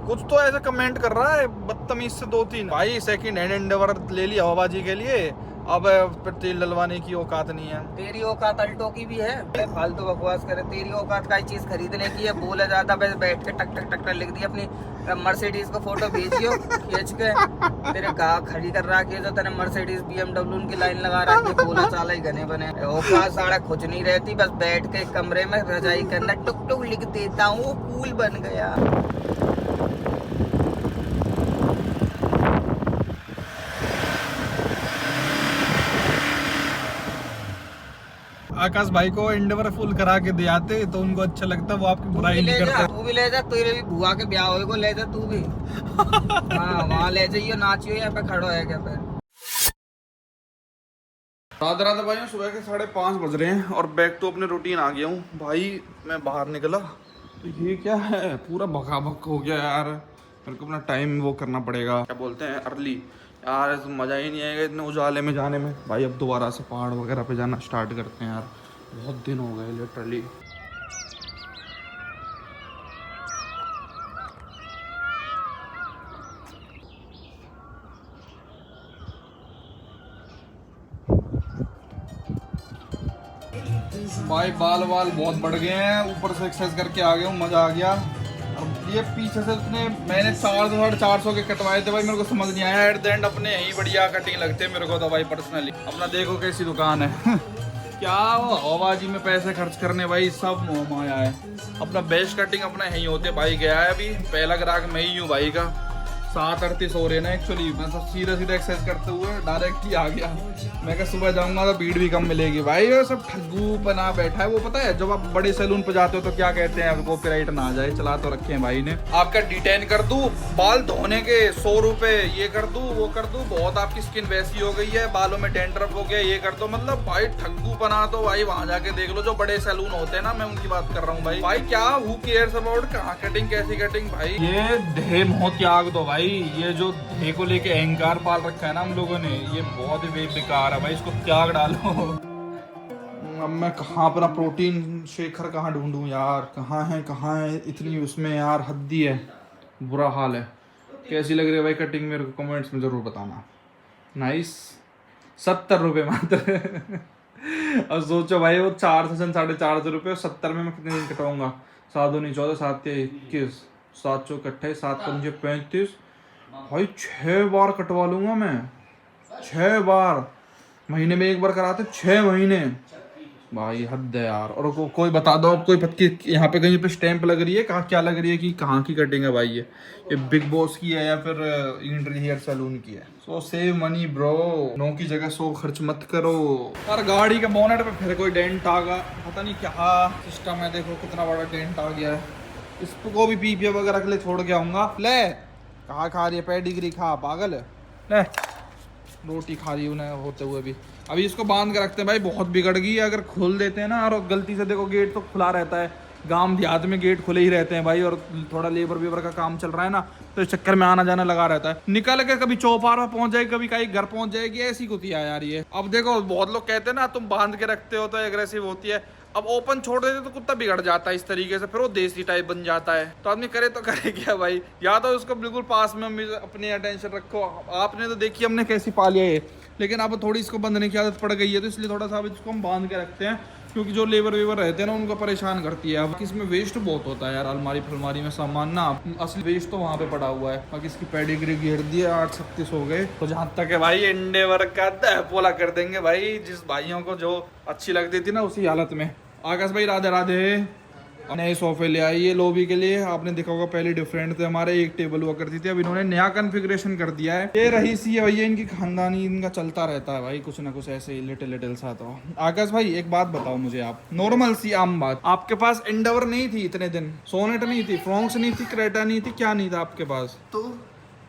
कुछ तो ऐसे कमेंट कर रहा है बदतमीज से 2-3 भाई। सेकंड हैंड एंडेवर ले लिया हवाबाजी के लिए, अब तेल डलवाने की औकात नहीं है। तेरी औकात अल्टो की भी है, फालतू बकवास करे। तेरी औकात का चीज खरीदने की है, बोला ज्यादा बस बैठ के टक टक टक टक लिख दिया अपनी मर्सिडीज को फोटो भेजियो खींच के। तेरे कहा खड़ी कर रहा है जो तेने मर्सिडीज BMW की लाइन लगा रखी है, बोला चाला ही घने बने। औकात साड़ा कुछ नहीं रहती, बस बैठ के कमरे में रजाई के अंदर टुक टुक लिख देता हूँ, कूल बन गया। आकाश भाई को एंडेवर फुल करा के दे आते तो उनको अच्छा लगता, वो आपकी बुराई नहीं करते। तू भी ले जा, तेरे भी बुआ के ब्याह होए को ले जा तू भी। हाँ वहाँ ले जाइयो, नाचियो, यहाँ पे खड़ो है क्या पे। राधे राधे भाई, सुबह के 5:30 बज रहे हैं और बैक टू अपने रूटीन आ गया हूँ भाई। मैं बाहर निकला तो ये क्या है, पूरा भकाभक हो गया यार। मेरे को अपना टाइम वो करना पड़ेगा, क्या बोलते हैं, अर्ली। यार मज़ा ही नहीं आएगा इतने उजाले में जाने में भाई। अब दोबारा से पहाड़ वगैरह पे जाना स्टार्ट करते हैं यार, बहुत दिन हो गए लिटरली। भाई बाल बहुत बढ़ गए हैं, ऊपर से एक्सरसाइज करके आ गया हूँ, मज़ा आ गया। अब ये पीछे से मैंने 400-450 के कटवाए थे भाई, मेरे को समझ नहीं आया। एट द एंड अपने यही बढ़िया कटिंग लगते हैं मेरे को तो भाई पर्सनली। अपना देखो कैसी दुकान है। क्या वो हवाबाजी में पैसे खर्च करने भाई, सब मोह माया है। अपना बेस्ट कटिंग अपना यहीं होते भाई। गया है अभी पहला ग्राहक मैं ही हूँ भाई का। 7:38 हो रहे ना एक्चुअली, मैं सब सीधा एक्सरसाइज करते हुए डायरेक्ट ही आ गया। मैं क्या सुबह जाऊंगा तो भीड़ भी कम मिलेगी भाई। वो सब ठग्गू बना बैठा है। वो पता है जब आप बड़े सैलून पे जाते हो तो क्या कहते हैं, कॉपीराइट ना आ जाए, चला तो रखे हैं भाई ने। आपका डिटेन कर दूं, बाल धोने के 100 रुपए, ये कर दूं वो कर दूं, बहुत आपकी स्किन वैसी हो गई है, बालों में डैंड्रफ हो गया, ये कर दो। मतलब भाई ठग्गू बना तो भाई वहां जाके देख लो जो बड़े सैलून होते हैं ना, मैं उनकी बात कर रहा हूँ भाई। भाई क्या हु केयर्स अबाउट कहाँ कटिंग कैसी कटिंग भाई। ये ढे मोह त्याग दो भाई। ये जो ढे को लेके अहंकार पाल रखा है ना हम लोगों ने, ये बहुत ही बेकार है भाई, इसको त्याग डालो। अब मैं कहाँ अपना प्रोटीन शेकर कहाँ ढूंढूं यार, कहाँ है इतनी उसमें यार, हद्दी है, बुरा हाल है। कैसी लग रही है भाई कटिंग, मेरे को कमेंट्स में ज़रूर बताना। नाइस, 70 रुपये मात्र। अब सोचो भाई, वो 4 सेशन 450 रुपये, 70 में मैं कितने दिन कटवाऊंगा। 7 दूनी 14, 7 या 21, 7 चौक 28, 7 पंजे 35 भाई। 6 बार कटवा लूंगा मैं, 6 बार। महीने में 1 बार कराते, 6 महीने भाई, हद है यार। और कोई बता दो अब, कोई पत्ती यहाँ पे कहीं पे स्टैंप लग रही है, कहाँ क्या लग रही है कि कहाँ की कटिंग है भाई। ये बिग बॉस की है या फिर इंड्री हेयर सैलून की है। सो सेव मनी ब्रो, 9 की जगह 100 खर्च मत करो। यार गाड़ी के बोनेट पे फिर कोई डेंट आ गया, पता नहीं क्या सिस्टम है। देखो कितना बड़ा डेंट आ गया है। इसको भी पीपीए वगैरह के लिए छोड़ के आऊंगा। ले कहाँ खा रही है, पेडिग्री खा, पागल है। ले रोटी खा रही उन्हें होते हुए भी। अभी इसको बांध के रखते हैं भाई, बहुत बिगड़ गई है। अगर खोल देते हैं ना, और गलती से देखो गेट तो खुला रहता है, गांव देहात में गेट खुले ही रहते हैं भाई। और थोड़ा लेबर वेबर का काम चल रहा है ना, तो इस चक्कर में आना जाना लगा रहता है। निकल के कभी चौपार पर पहुंच जाएगी, कभी कहीं घर पहुंच जाएगी, ऐसी कुतिया यार ये। अब देखो बहुत लोग कहते हैं ना, तुम बांध के रखते हो तो एग्रेसिव होती है। अब ओपन छोड़ देते तो कुत्ता बिगड़ जाता है इस तरीके से, फिर वो देसी टाइप बन जाता है। तो आदमी करे तो करे क्या भाई, या तो उसको बिल्कुल पास में अपनी अटेंशन रखो। आपने तो देखी हमने कैसी पाली है ये, लेकिन अब थोड़ी इसको बंधने की आदत पड़ गई है, तो इसलिए थोड़ा सा अब इसको हम बांध के रखते हैं, क्योंकि जो लेबर वेबर रहते हैं ना उनको परेशान करती है। अब इसमें वेस्ट बहुत होता है यार, अलमारी फलमारी में सामान ना, असली वेस्ट तो वहाँ पे पड़ा हुआ है। बाकी इसकी पेडिग्री घेर दी है, 8:36 हो गए। तो जहाँ तक है भाई एंडेवर का पोला कर देंगे भाई, जिस भाइयों को जो अच्छी लगती थी ना उसी हालत में। आकाश भाई राधे राधे। नए सोफे ले आई है लॉबी के लिए, आपने देखा होगा पहले डिफरेंट थे हमारे, एक टेबल हुआ करती थी, अब इन्होंने नया कॉन्फ़िगरेशन कर दिया है। ये रही सी है भैया, इनकी खानदानी, इनका चलता रहता है भाई कुछ ना कुछ ऐसे ही लिटिल सा। तो आकाश भाई एक बात बताओ मुझे, आप नॉर्मल सी आम बात, आपके पास एंडेवर नहीं थी इतने दिन, सोनेट नहीं थी, फ्रॉन्क्स नहीं थी, क्रेटा नहीं थी, क्या नहीं था आपके पास?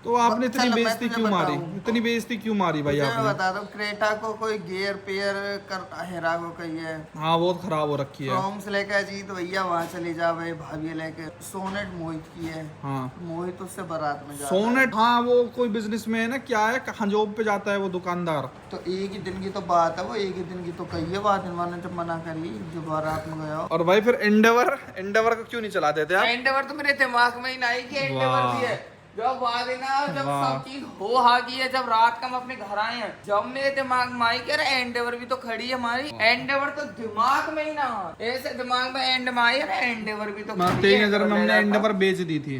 तो आपने इतनी चलो, मैं बेइज्जती तुझे क्यों मारी, बताऊं। इतनी बेइज्जती क्यों मारी भाई मैं आपने? बता दूं, क्रेटा को कोई गियर पेयर कर हेरा को कही है, हाँ बहुत खराब हो रखी है। फ्रॉम्स लेके अजीत भैया वहाँ चले जा भाई, भाभी लेके सोनेट मोहित की है, हाँ मोहित उससे बारात में जाता सोनेट, हाँ वो कोई बिजनेस में है ना, क्या है, कहाँ जॉब पे जाता है वो दुकानदार। है। तो एक ही दिन की तो बात है, वो एक ही दिन की तो कही है बात, इन्होंने जब मना करी जो बारात में गया। और भाई फिर एंडेवर, एंडेवर को क्यों नहीं चलाते थे आप? एंडेवर तो मेरे दिमाग में ही नहीं कि एंडेवर वाह। भी है। जब बाद है ना, जब वाह। सब चीज हो हा गई है, जब रात का हम अपने घर आए हैं, जब मेरे दिमाग में आई कि अरे एंडेवर भी तो खड़ी है हमारी, एंडेवर तो दिमाग में ही ना, ऐसे दिमाग में एंड में आई, अरे एंडेवर भी तो खड़ी तेरी है, नजर में ले हमने जाता। एंडेवर बेच दी थी।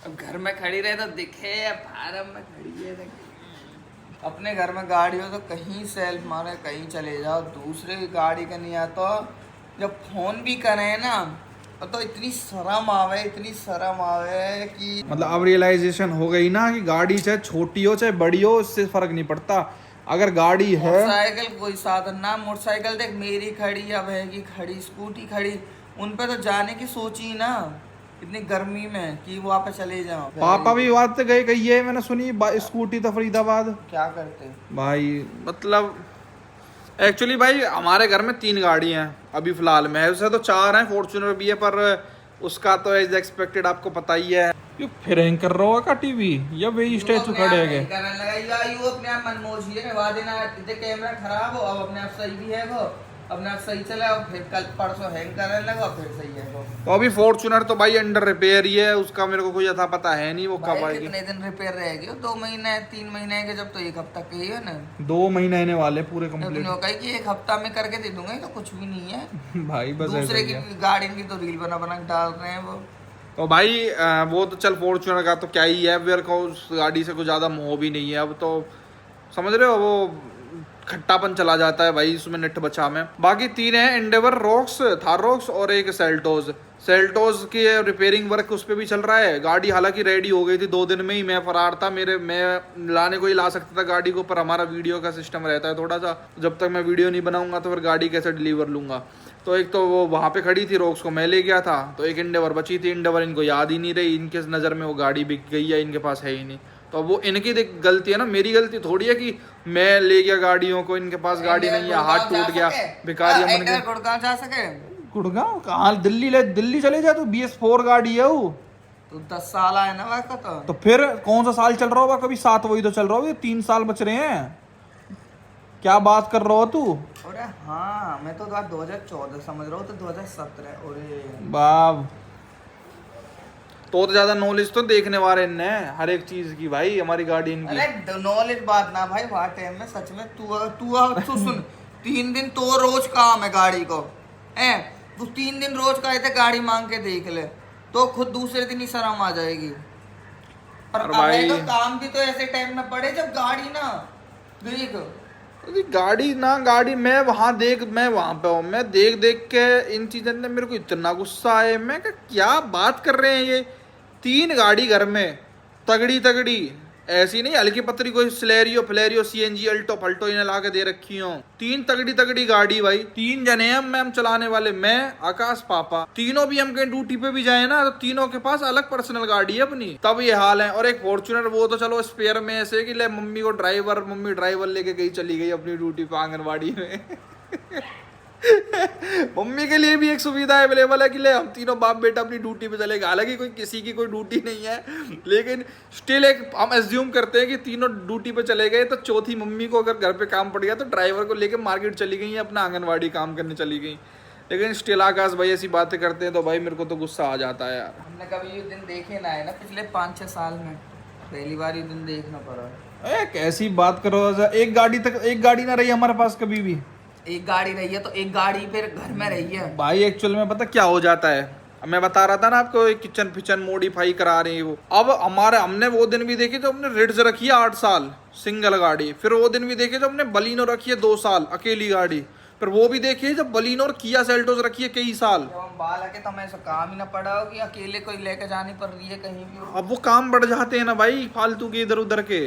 अब घर में खड़ी रहे तो दिखे, फार्म में खड़ी है तो। अपने घर में गाड़ी हो तो कहीं सेल्फ मारे, कहीं चले जाओ, दूसरे की गाड़ी का नहीं आता। जब फोन भी करे ना तो इतनी शर्म आवे, इतनी शर्म आवे कि मतलब अब रियलाइजेशन हो गई ना कि गाड़ी चाहे छोटी हो चाहे बड़ी हो, इससे फर्क नहीं पड़ता, अगर गाड़ी है। मोटरसाइकिल कोई साधन ना, मोटरसाइकिल देख मेरी खड़ी, अब है की खड़ी, स्कूटी खड़ी, उन पे तो जाने की सोची ना इतनी गर्मी में कि वहाँ पे चले जाओ। पापा भी बात गए कही है, मैंने सुनी स्कूटी तो फरीदाबाद। क्या करते भाई मतलब एक्चुअली भाई हमारे घर में 3 गाड़ियाँ हैं अभी फिलहाल में, है उसे तो 4 हैं, फॉर्च्यूनर भी है, पर उसका तो एज एक्सपेक्टेड आपको पता ही है। क्यों फिर हैंग कर रहा होगा टीवी या वही स्टैचू खड़े है? करने लगा या यू अपने आप मनमोजी है, वादे ना कैमरा खराब हो, अब अपने आप सही भी है वो, अपने आप सही चला, और फिर कल परसों हैंग करने लगा, फिर सही है वो। तो अभी फॉर्च्यूनर तो भाई अंडर रिपेयर ही है, उसका मेरे को कोई अता पता है नहीं वो कब भाई आएगी। कितने दिन रिपेयर रहेगी? 2 महीने 3 महीने के, जब तो 1 हफ्ता के ही है ना। 2 महीने आने वाले पूरे अपने कंप्लीट। को कही कि 1 हफ्ता में करके दे दूंगा, ये तो कुछ भी नहीं है। भाई बस ऐसा दूसरे ही की है। गाड़ी की तो रील बना बना के डाल रहे हैं वो। तो भाई वो तो चल फॉर्च्यूनर का तो क्या ही है, मेरे को उस गाड़ी से कुछ ज़्यादा मोह भी नहीं है अब तो, समझ रहे हो, वो खट्टापन चला जाता है भाई उसमें नेट बचा में। बाकी 3 हैं, एंडेवर, रॉक्स, थार रॉक्स और एक सेल्टोस। सेल्टोस की रिपेयरिंग वर्क उस पर भी चल रहा है। गाड़ी हालांकि रेडी हो गई थी 2 दिन में ही, मैं फरार था, मैं लाने को ही ला सकता था गाड़ी को, पर हमारा वीडियो का सिस्टम रहता है थोड़ा सा, जब तक मैं वीडियो नहीं बनाऊंगा तो फिर गाड़ी कैसे डिलीवर लूंगा। तो एक तो वो वहाँ पे खड़ी थी, रॉक्स को मैं ले गया था, तो एक एंडेवर बची थी। एंडेवर इनको याद ही नहीं रही, इनके नज़र में वो गाड़ी बिक गई है, इनके पास है ही नहीं। तो वो इनकी गलती है ना, मेरी गलती थोड़ी है कि मैं ले गया गाड़ियों को, इनके पास गाड़ी नहीं है, हाथ टूट गया, भिखारिया बन गया। गुड़गांव जा सके? गुड़गांव कहाँ, दिल्ली चले जा, तू BS4 गाड़ी है वो। तो 10 साल आए ना वहाँ तो फिर कौन सा साल चल रहा होगा, कभी 7 वही तो चल रहा होगा, 3 साल बच रहे हैं, क्या बात कर रहा हो तू? अरे हाँ, मैं तो 2014 समझ रहा हूँ, तो 2017। अरे बाब तो ज्यादा नॉलेज तो देखने वाले ने हर एक चीज की भाई, हमारी गाड़ी इनकी। अरे नॉलेज बात ना भाई, वहाँ टाइम में सच में तू सुन 3 दिन तो रोज काम है गाड़ी को, है तू 3 दिन रोज का थे गाड़ी मांग के देख ले, तो खुद दूसरे दिन ही शर्म आ जाएगी। पर भाई तो काम भी तो ऐसे टाइम में पड़े जब गाड़ी ना देख, गाड़ी ना गाड़ी, मैं वहां पे हूँ, मैं देख के इन चीजों ने मेरे को इतना गुस्सा आया, मैं क्या बात कर रहे हैं ये। 3 गाड़ी घर में तगड़ी, ऐसी नहीं हल्की पतरी कोई स्लेरियो फ्लेरियो CNG अल्टो फल्टो इन्हें ला के दे रखी हो। 3 तगड़ी गाड़ी भाई, 3 जने हम चलाने वाले, मैं, आकाश, पापा, तीनों भी हम कहीं ड्यूटी पे भी जाए ना तो तीनों के पास अलग पर्सनल गाड़ी है अपनी, तब ये हाल है। और एक फॉर्च्यूनर, वो तो चलो स्पेयर में ऐसे कि ले मम्मी ड्राइवर लेके गई, चली गई अपनी ड्यूटी पे आंगनबाड़ी में। मम्मी के लिए भी एक सुविधा अवेलेबल है कि ले हम तीनों बाप बेटा अपनी ड्यूटी पे चलेगा, हालांकि किसी की कोई ड्यूटी नहीं है, लेकिन स्टिल एक हम एज्यूम करते हैं कि तीनों ड्यूटी पे चले गए, तो चौथी मम्मी को अगर घर पे काम पड़ गया तो ड्राइवर को लेके मार्केट चली गई, अपना आंगनबाड़ी काम करने चली गई। लेकिन स्टिल आकाश भाई ऐसी बातें करते हैं तो भाई मेरे को तो गुस्सा आ जाता है यार। हमने कभी ये दिन देखे ना है ना, पिछले 5-6 साल में पहली बार ये दिन देखना पड़ा। कैसी बात करो, एक गाड़ी ना रही हमारे पास कभी भी। एक गाड़ी रही है तो एक गाड़ी फिर घर में रही है भाई। एक्चुअल में पता क्या हो जाता है, मैं बता रहा था ना आपको, किचन फिचन मॉडिफाई करा रही है वो। अब हमने वो दिन भी देखे जो हमने रिड्ज रखी है 8 साल सिंगल गाड़ी, फिर वो दिन भी देखे जो हमने बलिनो रखी है 2 साल अकेली गाड़ी, फिर वो भी देखिए जब बलिनो और किया सेल्टोस रखी है कई साल। जब हम बाल आके तो हमें ऐसा काम ही ना पड़ा हो कि अकेले कोई लेके जानी पड़ रही है कहीं भी। अब वो काम बढ़ जाते हैं ना भाई फालतू के इधर उधर के।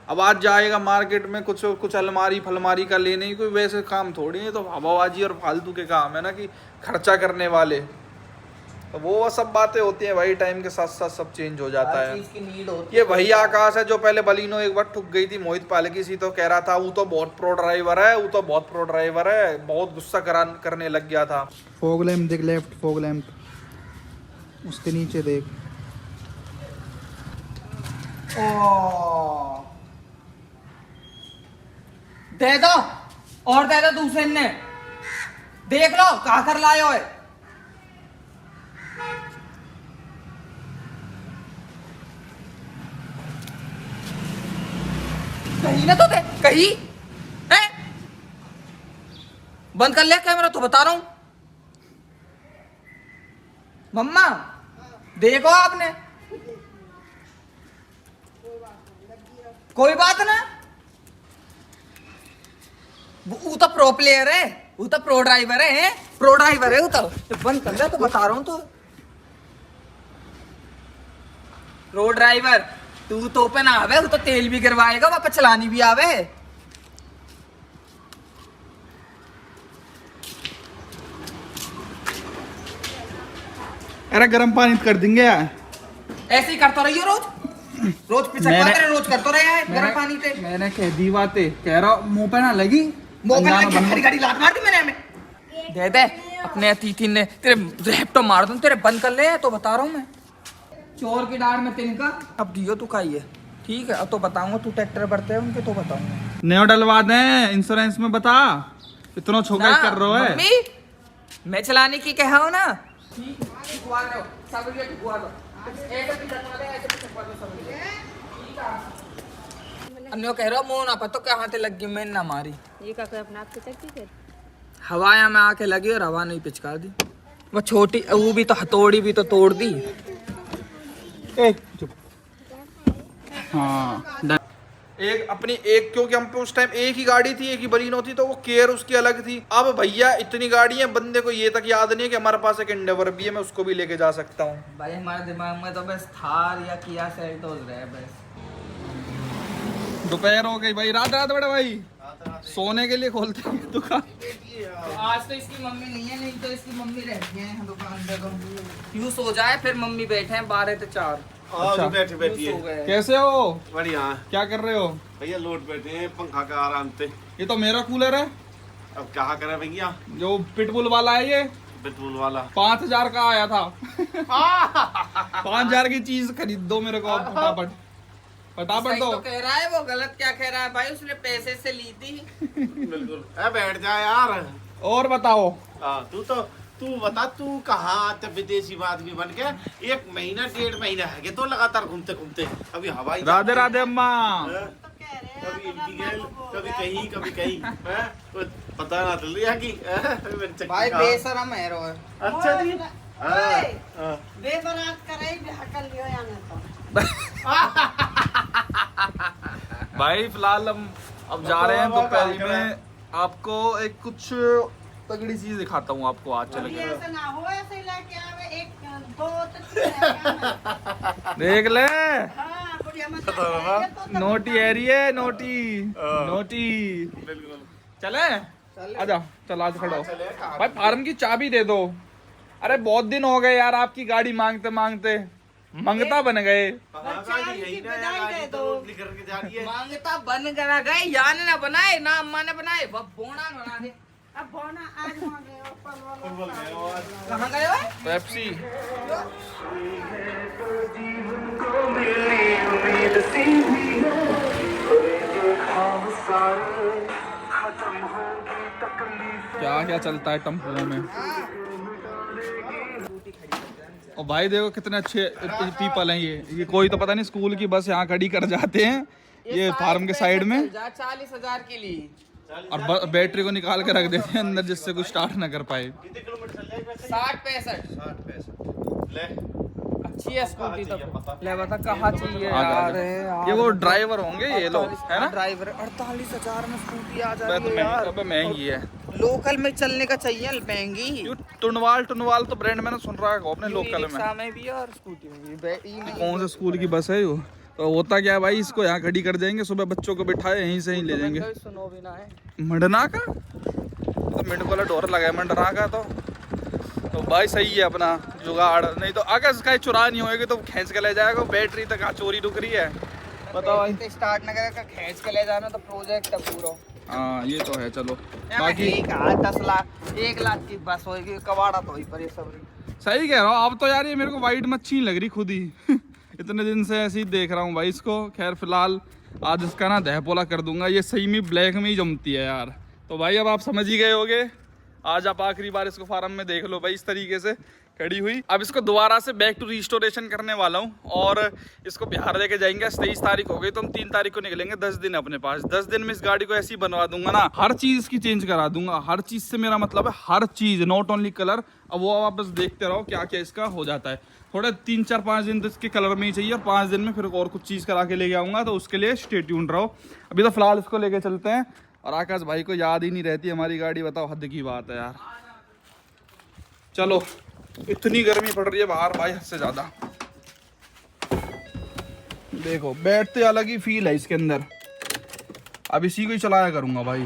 अब आज जाएगा मार्केट में कुछ अलमारी फलमारी का लेने ही, कोई वैसे काम थोड़ी है, तो हवाबाजी और फालतू के काम है ना कि खर्चा करने वाले। तो वो सब बातें होती हैं भाई, टाइम के साथ साथ सब चेंज हो जाता हर है। चीज की नीड होती ये वही आकाश है जो पहले बलिनो एक बार ठुक गई थी मोहित पालकी सी, तो कह रहा था वो तो बहुत प्रो ड्राइवर है, वो तो बहुत प्रो ड्राइवर है, बहुत गुस्सा करने लग गया था। फॉग लैंप देख, लेफ्ट फॉग लैंप, उसके नीचे देख। ओ दे दो और दे दो दूसरे ने, देख लो कहा कर लाए हो। कहीं ना तो दे कहीं है? बंद कर लिया कैमरा तो बता रहा हूं। मम्मा देखो आपने, कोई बात ना, वो तो प्रो प्लेयर है, वो तो प्रो ड्राइवर है, प्रो ड्राइवर है वो तो बंद कर लिया तो बता रहा हूं। तो प्रो ड्राइवर तू तो पे ना आवे, वो तो तेल भी गिरवाएगा, वहां पे चलानी भी आवे। अरे गर्म पानी कर देंगे यार, ऐसे ही करता रहियो रोज रोज रोज करता रहे गर्म पानी से। मैंने कह दी बातें, कह रहा मुंह पे ना लगी, गाड़ी लात मार दी मैंने हमें। दे दे अपने तीन ने तेरे रैप्टो मार दूं, तेरे बंद कर ले तो बता रहा हूं मैं। चोर की डांड में तिनका अब दियो तू खाइए, ठीक है? अब तो बताऊंगा, तू ट्रैक्टर भरते हैं उनके तो बताऊंगा। नया डलवा दें इंश्योरेंस में, बता इतना छोका ना, कर रहे है। मम्मी मैं चलाने की कहा हूं ना, ठीक है ठुकवा दो सब, ये ठुकवा दो, ऐसे भी ठुकवा दे, ऐसे भी ठुकवा दो सब, ठीक है? अन्यो कह रहा मोह ना पतो कहां से लग गई, मैंने ना मारी, ये का कोई अपना आप पिचकती फिर हवाया में आके लगी और हवा नहीं पिचका दी। वो छोटी वो भी तो हथौड़ी भी तो तोड़ दी। हाँ एक अपनी एक, क्योंकि हम पे उस टाइम एक ही गाड़ी थी, एक ही बलिनो थी, तो वो केयर उसकी अलग थी। अब भैया इतनी गाड़ी है, बंदे को ये तक याद नहीं है कि हमारे पास एक एंडेवर भी है, मैं उसको भी लेके जा सकता हूँ। भाई हमारे दिमाग में तो बस थार या किया सेल्टोस रहे बस। दोपहर हो गई भाई, रात रात बड़े भाई सोने के लिए खोलते हैं दुकान। तो आज तो इसकी मम्मी नहीं है, नहीं तो इसकी मम्मी रहती है दुकान पे, तो यूं सो जाए फिर मम्मी बैठे हैं 12 से 4। अच्छा। बैठे बैठिए, सो गए। कैसे हो? बढ़िया। क्या कर रहे हो? भैया लोट बैठे हैं पंखा का आराम से। ये तो मेरा कूलर है, अब क्या करे भैया, जो पिटबुल वाला है, ये बिटबुल वाला 5000 का आया था। 5000 की चीज खरीद दो मेरे को अब फटाफट, फटाफट सही दो। तो कह रहा है वो, गलत क्या कह रहा है भाई, उसने पैसे से ली थी। बिल्कुल। बैठ जा यार। और बताओ। तू बता, तू कहाँ आते विदेशी आदमी बन के 1 महीना 1.5 महीना है तो लगातार घूमते घूमते, अभी हवाई राधे राधे अम्मा। कभी इंडिगल, कभी कहीं कभी कहीं, हैं? वो पता ना चल रहा कि भाई बेशरम है रो। अच्छा जी। बेबरात करे बिहार कर लियो या ना तो भाई फिलहाल हम अब जा रहे हैं दोपहरी में, आपको एक कुछ तगड़ी चीज दिखाता हूँ आपको आज चल के। ऐसे ना हो, ऐसे लेके आवे 1 2 3 देख ले, हां बढ़िया मजा नोटी एरिया, नोटी नोटी। बिल्कुल। चले आजा, चल आज खड़ा हो भाई, फार्म की चाबी दे दो। अरे बहुत दिन हो गए यार आपकी गाड़ी मांगते मांगते, मंगता बन गए। मांगता बन गया गए, यान ना बनाए ना अम्मा ने बनाए, बोना बना दे। अब बोना आज हो गए ऊपर कहाँ गए हो? पेप्सी। क्या क्या चलता है टम्पुओं में। और भाई देखो कितने अच्छे पीपल हैं ये कोई तो पता नहीं स्कूल की बस यहाँ खड़ी कर जाते हैं ये फार्म के साइड में, 40,000 के लिए, और बैटरी को निकाल के रख देते हैं अंदर जिससे कुछ स्टार्ट ना कर पाए। 60-65 ले अच्छी है स्कूटी तो। ले बता कहाँ चाहिए यार? ये वो ड्राइवर होंगे ये लोग, है ना? ड्राइवर 48,000 में स्कूटी आ जा तो रही है यार। महंगी है, लोकल में चलने का चाहिए महंगी। टुनवाल तो ब्रांड मैंने सुन रहा है अपने लोकल में। रिक्शा में भी है और स्कूटी में भी। कौन से स्कूल की बस है वो? तो होता क्या है भाई, इसको यहाँ खड़ी कर देंगे, सुबह बच्चों को बिठाए यहीं से ही ले जाएंगे। सुनो भी ना है मंडना का तो मिड वाला डोर लगा है मंडना का, तो तो भाई सही है अपना जुगाड़, नहीं तो अगर इसका चुरा नहीं होएगी तो खींच के ले जाएगा। बैटरी तक चोरी रुक रही है, बताओ भाई। तो स्टार्ट न करेगा, खींच के ले जाना तो प्रोजेक्ट है पूरा। हाँ ये तो है। चलो बाकी बाकी 10 लाख 1 लाख की बस होगी, कबाड़ा तो ही पर ये सब। सही कह रहा हूँ। अब तो यार ये मेरे को वाइट मच्छी लग रही खुद ही इतने दिन से ऐसे ही देख रहा हूँ भाई इसको। खैर फिलहाल आज इसका ना दहपोला कर दूंगा। ये सही में ब्लैक में ही जमती है यार। तो भाई अब आप समझ ही गए होगे। आज आप आखिरी बार इसको फार्म में देख लो भाई, इस तरीके से खड़ी हुई। अब इसको दोबारा से बैक टू रिस्टोरेशन करने वाला हूँ और इसको बिहार लेके जाएंगे। 23 तारीख हो गई तो हम 3 तारीख को निकलेंगे। 10 दिन अपने पास, 10 दिन में इस गाड़ी को ऐसी बनवा दूंगा ना, हर चीज इसकी चेंज करा दूंगा। हर चीज से मेरा मतलब है हर चीज, नॉट ओनली कलर। अब वो आप बस देखते रहो क्या क्या इसका हो जाता है। थोड़े 3-4-5 दिन तो इसके कलर में ही चाहिए और 5 दिन में फिर और कुछ चीज करा के लेके आऊंगा। तो उसके लिए स्टे ट्यून्ड रहो। अभी तो फिलहाल इसको लेके चलते हैं। और आकाश भाई को याद ही नहीं रहती हमारी गाड़ी, बताओ हद की बात है यार। चलो इतनी गर्मी पड़ रही है बाहर भाई, हद से ज्यादा। देखो बैठते अलग ही फील है इसके अंदर। अब इसी को ही चलाया करूंगा भाई,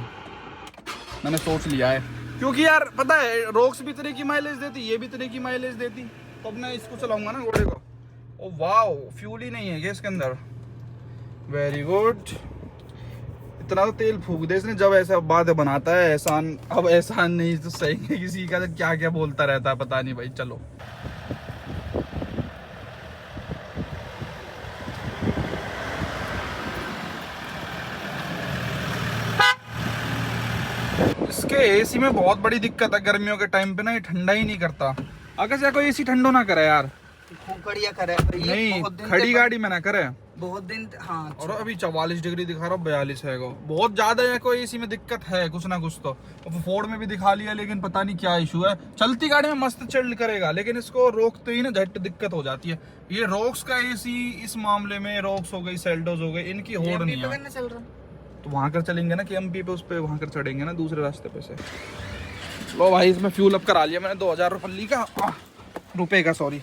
मैंने सोच लिया है। क्योंकि यार पता है रोक्स भी तरह की माइलेज देती, ये भी तरह की माइलेज देती। तो अब मैं इसको चलाऊंगा ना घोड़े को। ओ वाओ, फ्यूल ही नहीं है क्या इसके अंदर? Very good. इतना तो तेल फूक दे इसने जब ऐसा बात बनाता है। एहसान, अब एहसान नहीं तो सही है किसी का, तो क्या क्या बोलता रहता है पता नहीं भाई। चलो इसके एसी में बहुत बड़ी दिक्कत है गर्मियों के टाइम पे ना, ये ठंडा ही नहीं करता। अगर से कोई एसी ठंडो ना करे यार, खूंखड़िया करे नहीं खड़ी गाड़ी में ना करे बहुत दिन। हाँ और अभी 44 डिग्री दिखा रहा हूँ, 42 है को बहुत ज्यादा है। कोई इसी में दिक्कत है कुछ ना कुछ। तो फोर्ड में भी दिखा लिया लेकिन पता नहीं क्या इशू है। चलती गाड़ी में मस्त चिल्ड करेगा लेकिन इसको रोकते ही ना झट दिक्कत हो जाती है। ये रोक्स का एसी इस मामले में, रोक्स हो गई, सेल्टोस हो गई, इनकी होड़ नहीं है। चल रहा तो वहां कर चलेंगे ना KMP पे, उस पे वहां कर चढ़ेंगे ना दूसरे रास्ते पे से। लो भाई इसमें फ्यूल अप करा लिया मैंने 2000 रुपये का सॉरी।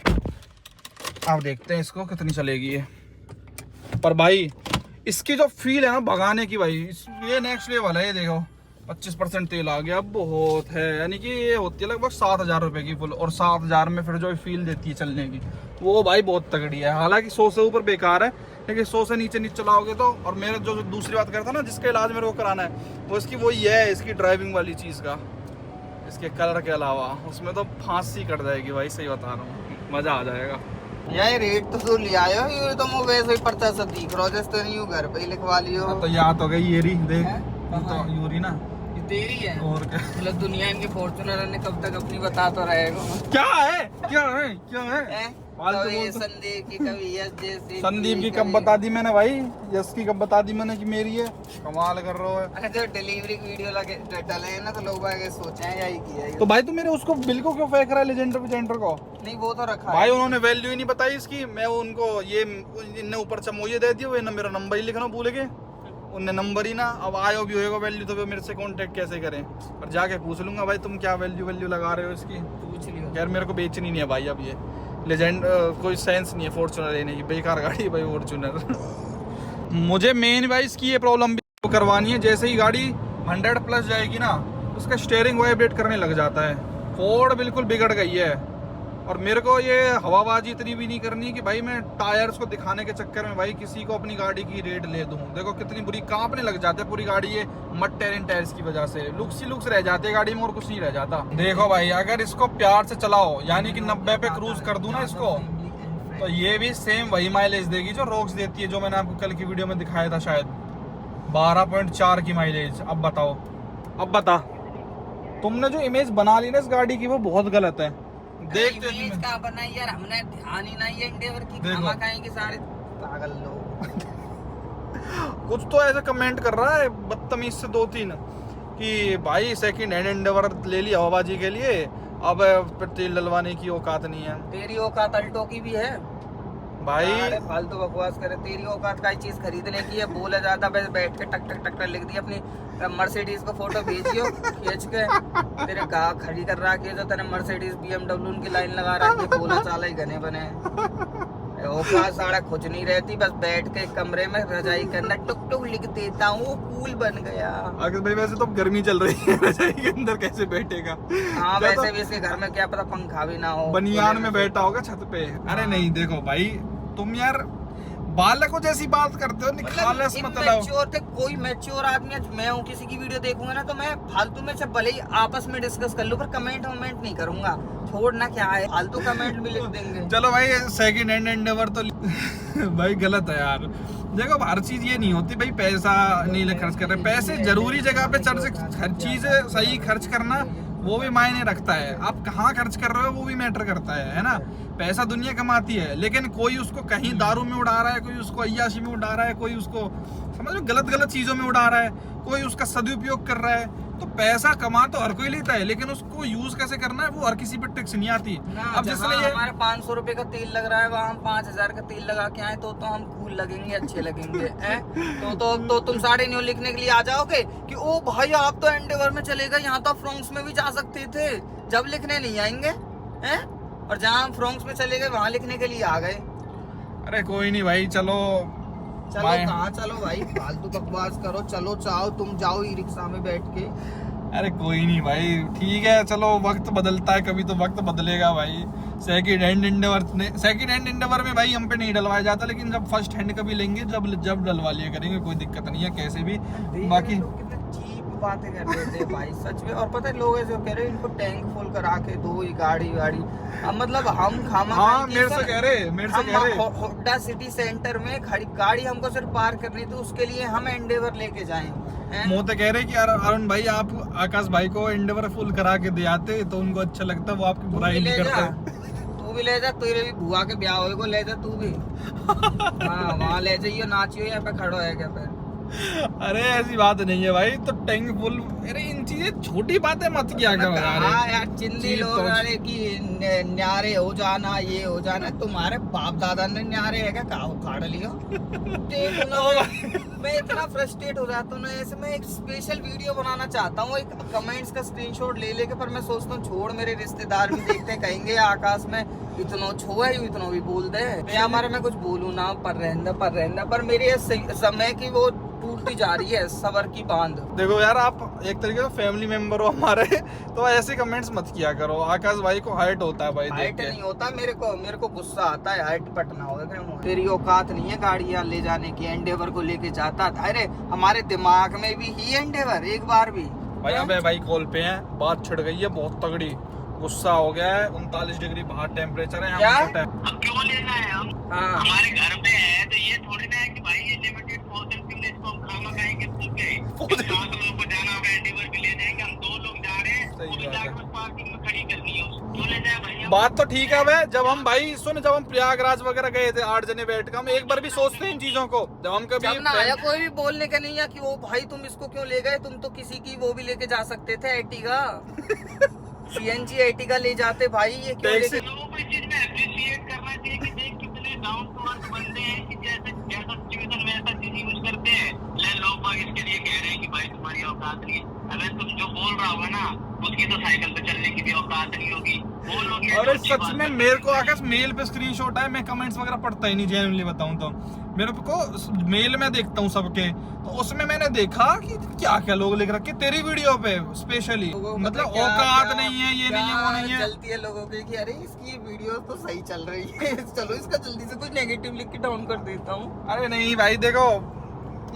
अब देखते हैं इसको कितनी चलेगी ये। पर भाई इसकी जो फील है ना भगाने की भाई, ये नेक्स्ट लेवल है। ये देखो 25% तेल आ गया, बहुत है। यानी कि ये होती है लगभग 7000 रुपये की फुल, और 7000 में फिर जो फील देती है चलने की वो भाई बहुत तगड़ी है। हालांकि 100 से ऊपर बेकार है, लेकिन 100 से नीचे चलाओगे तो। और मेरा जो दूसरी बात करता ना जिसका इलाज मेरे को कराना है, वो इसकी वही है, इसकी ड्राइविंग वाली चीज़ का। इसके कलर के अलावा उसमें तो फांसी कट जाएगी भाई, सही बता रहा हूँ, मज़ा आ जाएगा। यार रेट तो जो लिया हो ये तो मैं वैसे ही पर्चा सा दिख रहा जैसे नहीं हूँ, घर पे ही लिखवा लियो। तो याद हो गई ये रही देख, है? तो यूरी ना ये तेरी है और क्या। मतलब दुनिया इनके फॉर्च्यूनर ने कब तक अपनी बता तो रहेगा। क्या है क्या है क्या है? फालतू कभी बोलते। संदीप की कभी यस जैसी, संदीप की कब बता दी मैंने भाई, यस की कब बता दी मैंने कि मेरी है? कमाल कर रहा है। अरे जो डिलीवरी वीडियो लगे डले हैं ना तो लोग आगे सोचे हैं यही किया है। तो भाई तू मेरे उसको बिल को क्यों फेंक रहा है लेजेंडर विजेंडर को? नहीं वो तो रखा भाई है उन्होंने वैल्यू ही नहीं बताई इसकी। मैं उनको ये इनने ऊपर चमोये दे दिए, वो मेरा नंबर ही लिखना भूल गए। उनने नंबर ही ना, अब आयो भी होएगा वैल्यू तो वे मेरे से कांटेक्ट कैसे करें? और जाके पूछ लूंगा भाई तुम क्या वैल्यू लगा रहे हो इसकी। पूछ लियो यार मेरे को बेचनी नहीं है भाई अब ये लेजेंड, कोई सेंस नहीं है फॉर्च्यूनर लेने की, बेकार गाड़ी है भाई फॉर्च्यूनर। मुझे मेन भाई इसकी ये प्रॉब्लम भी करवानी है। जैसे ही गाड़ी 100+ जाएगी ना, उसका स्टीयरिंग वाइब्रेट करने लग जाता है। फोर्ड बिल्कुल बिगड़ गई है। और मेरे को ये हवाबाजी इतनी भी नहीं करनी कि भाई मैं टायर्स को दिखाने के चक्कर में भाई किसी को अपनी गाड़ी की रेट ले दूं। देखो कितनी बुरी कांपने लग जाते हैं पूरी गाड़ी ये मड टेरिन टायर्स की वजह से। लुक्स ही लुक्स रह जाते हैं गाड़ी में और कुछ नहीं रह जाता। देखो भाई अगर इसको प्यार से चलाओ, यानी कि 90 पे क्रूज कर दूं ना इसको, तो ये भी सेम वही माइलेज देगी जो रोक्स देती है, जो मैंने आपको कल की वीडियो में दिखाया था शायद, 12.4 की माइलेज। अब बताओ, अब बता, तुमने जो इमेज बना ली ना इस गाड़ी की वो बहुत गलत है। देखते इमेज का बनाई यार हमने, ध्यान ही नहीं है एंडेवर की खामा खाएंगे सारे पागल लोग। कुछ तो ऐसे कमेंट कर रहा है बदतमीज से 2-3 कि भाई सेकंड हैंड एंडेवर ले ली हवाबाजी के लिए, अब तेल डलवाने की औकात नहीं है। तेरी औकात अल्टो की भी है भाई। अरे फालतू बकवास करे, तेरी औकात का चीज खरीदने की है। बोला ज्यादा बस बैठ के टक टक टक लिख दी अपनी मर्सिडीज को फोटो भेजियो खींच के। तेरे गा खड़ी कर रहा है जो तेरे मर्सिडीज BMW की लाइन लगा रहा है, बोला चाला ही घने बने औकात साड़ा कुछ नहीं रहती, बस बैठ के कमरे में रजाई के अंदर टुक टुक लिख देता हूँ, कूल बन गया। आकाश भाई वैसे तो गर्मी चल रही है, रजाई के अंदर कैसे बैठेगा? हाँ क्या वैसे तो भी इसके घर में क्या पता पंखा भी ना हो, बनियान में बैठा होगा छत पे। अरे नहीं देखो भाई, तुम यार बालकों जैसी बात करते हो, निखालस मतलब इम्मैच्योर थे। कोई मैच्योर आदमी, आज मैं हूँ किसी की वीडियो देखूंगा ना तो मैं फालतू में से भले ही आपस में डिस्कस कर लूं, पर कमेंट नहीं करूंगा। छोड़ना क्या है, फालतू कमेंट भी लिख देंगे। चलो भाई सेकंड हैंड एंडेवर तो भाई गलत है यार। देखो हर चीज ये नहीं होती भाई, पैसा नहीं खर्च कर रहे, पैसे जरूरी जगह पे हर चीज सही खर्च करना वो भी मायने रखता है। आप कहाँ खर्च कर रहे हो वो भी मैटर करता है ना। पैसा दुनिया कमाती है, लेकिन कोई उसको कहीं दारू में उड़ा रहा है, कोई उसको अय्याशी में उड़ा रहा है, कोई उसको समझ लो गलत चीजों में उड़ा रहा है, कोई उसका सदुपयोग कर रहा है। तो पैसा कमा तो हर कोई लेता है, लेकिन उसको यूज कैसे करना है वो हर किसी पे ट्रिक्स नहीं आती। अब जिसने हमारे 500 रुपए का तेल लग रहा है, वहाँ हम 5000 का तेल लगा के आए तो हम कूल लगेंगे, अच्छे लगेंगे। तो तुम 9.5 लिखने के लिए आ जाओगे कि ओ भाई आप तो एंडेवर में चले गए, यहाँ तो आप फ्रॉन्क्स में भी जा सकते थे, जब लिखने नहीं आएंगे हैं। और जहाँ हम फ्रॉन्क्स में चले गए वहाँ लिखने के लिए आ गए। अरे कोई नहीं भाई, चलो कहाँ चलो भाई, फालतू बकवास करो, चलो चाहो तुम जाओ ई रिक्शा में बैठ के। अरे कोई नहीं भाई, ठीक है चलो, वक्त बदलता है, कभी तो वक्त बदलेगा भाई। सेकंड हैंड इंडोवर में भाई हम पे नहीं डलवाया जाता, लेकिन जब फर्स्ट हैंड कभी लेंगे जब डलवा लिया करेंगे, कोई दिक्कत नहीं है कैसे भी। बाकी चीप बातें कर रहे थे भाई सच में। और पता है लोग ऐसे कह रहे हैं इनको टैंक फुल करा के दो ये गाड़ी अब मतलब हम खामा हाँ मेरे से कह रहे होंडा सिटी सेंटर में खड़ी गाड़ी हमको सिर्फ पार करनी थी, उसके लिए हम एंडेवर लेके जाएं। मोते कह रहे कि यार अरुण भाई आप आकाश भाई को एंडेवर फुल करा के दे आते तो उनको अच्छा लगता, वो आपकी बुराई नहीं करते। तू भी ले जा, तेरे भी बुआ के ब्याह होए को ले जा तू भी। हाँ वहाँ ले जाइयो, नाचियो, यहाँ पे खड़ो है क्या पे। अरे ऐसी बात नहीं है भाई, तो टैंक फुल, अरे इन चीजें छोटी बातें मत किया करो यार। चिंदी लोग अरे की न्यारे हो जाना, ये हो जाना, तुम्हारे बाप दादा ने न्यारे है क्या, कहा उखाड़ लियो। मैं इतना फ्रस्ट्रेट हो जाता हूँ ना ऐसे। मैं एक स्पेशल वीडियो बनाना चाहता हूँ, एक कमेंट्स का स्क्रीनशॉट ले लेके, पर मैं सोचता हूँ छोड़, मेरे रिश्तेदार भी देखते हैं, कहेंगे आकाश में इतना छुआ है, इतना भी बोल दे। मैं हमारे में कुछ बोलूँ ना, पर रहना पर मेरे समय की वो टूटती जा रही है सबर की बांध। देखो यार आप एक तरीके से फैमिली मेंबर हो हमारे, तो ऐसे कमेंट्स मत किया करो। आकाश भाई को हाइट होता है भाई, हाइट नहीं होता, मेरे को गुस्सा आता है, हाइट पटना होगा। तेरी औकात नहीं है गाड़ियां ले जाने की, एंडेवर को लेके जाता। अरे हमारे दिमाग में भी ही एंडेवर एक बार भी भाई। अबे भाई कॉल पे हैं, बात छिड़ गई है बहुत तगड़ी, गुस्सा हो गया है। 39 डिग्री बाहर टेम्परेचर है यहाँ पे। अब क्यों लेना है हम? हाँ। हमारे घर पे है तो ये थोड़ी ना है कि भाई ये लिमिटेड पोर्शन के लिए इसको हम खाना खाएंगे। 7 लोग को जाना होगा, एंडेवर भी ले जाएंगे, हम 2 लोग जा रहे हैं, वो भी जाकर बस पार्किंग में खड़ी करनी है, क्यों ले जाए भाई? बात तो ठीक है भाई, जब हम भाई सुन, जब हम प्रयागराज वगैरह गए थे 8 जने बैठ कर, हम एक बार भी सोचते हैं इन चीजों को। जब हम कभी ना आया कोई भी बोलने का नहीं है कि वो भाई तुम इसको क्यों ले गए, तुम तो किसी की वो भी लेके जा सकते थे, एर्टिगा CNG एर्टिगा ले जाते भाई, ये क्यों लेके। लोगों को इस चीज में अप्रिशिएट करना चाहिए कि देख कितने डाउन टू अर्थ बंदे हैं कि जैसा सिचुएशन वैसा चीज यूज करते हैं। लोग बाग इसके लिए कह रहे हैं कि भाई तुम्हारी औकात नहीं है। अगर तुम जो बोल रहा होगा ना उसकी तो साइकिल पे चलने की भी औकात नहीं होगी, वो लोग। अरे सच में मेरे को आकाश मेल पे स्क्रीनशॉट है, मैं कमेंट्स वगैरह पढ़ता ही नहीं, जेन्युइनली बताऊं तो मेरे को मेल में देखता हूँ सबके, तो उसमें मैंने देखा कि क्या क्या लोग लिख रखे तेरी वीडियो पे स्पेशली, मतलब औकात नहीं है, ये नहीं है, वो नहीं है। चलती है लोगों की कि अरे इसकी वीडियो तो सही चल रही है, चलो इसका जल्दी से कुछ नेगेटिव लिख के डाउन कर देता हूँ। अरे नहीं भाई देखो,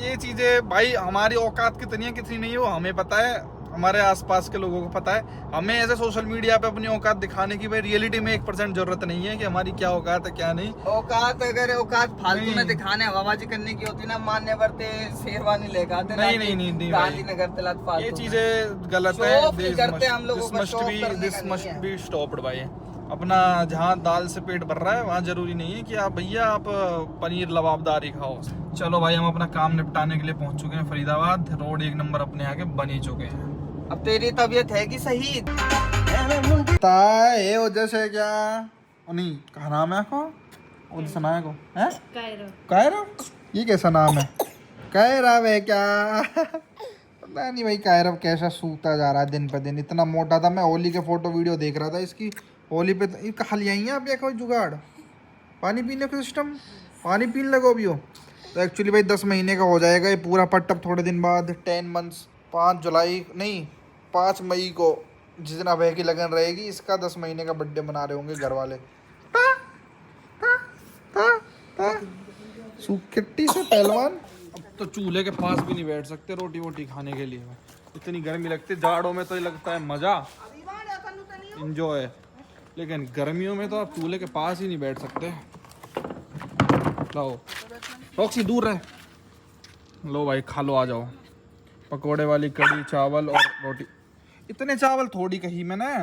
ये चीजें भाई हमारी औकात कितनी है कितनी नहीं है वो हमें पता है, हमारे आसपास के लोगों को पता है। हमें ऐसे सोशल मीडिया पे अपनी औकात दिखाने की भाई रियलिटी में 1% जरूरत नहीं है कि हमारी क्या औकात है क्या नहीं। औकात अगर औकात फालतू में दिखाने हवाबाजी करने की होती ना, मान्य बरते शेरवानी लेके आते नहीं गांधीनगर तलाक फालतू ये चीजें गलत है। दिस मस्ट बी स्टॉप्ड भाई। अपना जहाँ दाल से पेट भर रहा है वहाँ जरूरी नहीं है कि आप भैया आप पनीर लबाबदारी खाओ। चलो भाई हम अपना काम निपटाने के लिए पहुंच चुके हैं फरीदाबाद, रोड 1 नंबर अपने आगे बन ही चुके हैं। अब तेरी तबीयत है कि सही? ताए वजह से क्या नहीं कहा नाम है आपको, वो सुनाया को है कायरा, ये कैसा नाम है कायरव है क्या? पता नहीं भाई कायरव कैसा सूखता जा रहा है दिन पे दिन, इतना मोटा था। मैं होली के फोटो वीडियो देख रहा था इसकी, होली पे तो खा लिया आप या कोई जुगाड़ पानी पीने का सिस्टम, पानी पीने लगो अभी हो। तो एक्चुअली भाई 10 महीने का हो जाएगा ये पूरा पट्टअप थोड़े दिन बाद, 10 मंथ्स। 5 जुलाई नहीं 5 मई को जिस दिन अभय की लगन रहेगी, इसका 10 महीने का बर्थडे मना रहे होंगे घर वाले। किट्टी से पहलवान। अब तो चूल्हे के पास भी नहीं बैठ सकते रोटी वोटी खाने के लिए, इतनी गर्मी लगती है। जाड़ों में तो ये लगता है मज़ा, इंजॉय, लेकिन गर्मियों में तो आप चूल्हे के पास ही नहीं बैठ सकते। लो रॉक्सी दूर रहे। लो भाई खा लो, आ जाओ। पकोड़े वाली कड़ी, चावल और रोटी। इतने चावल थोड़ी कही मैंने।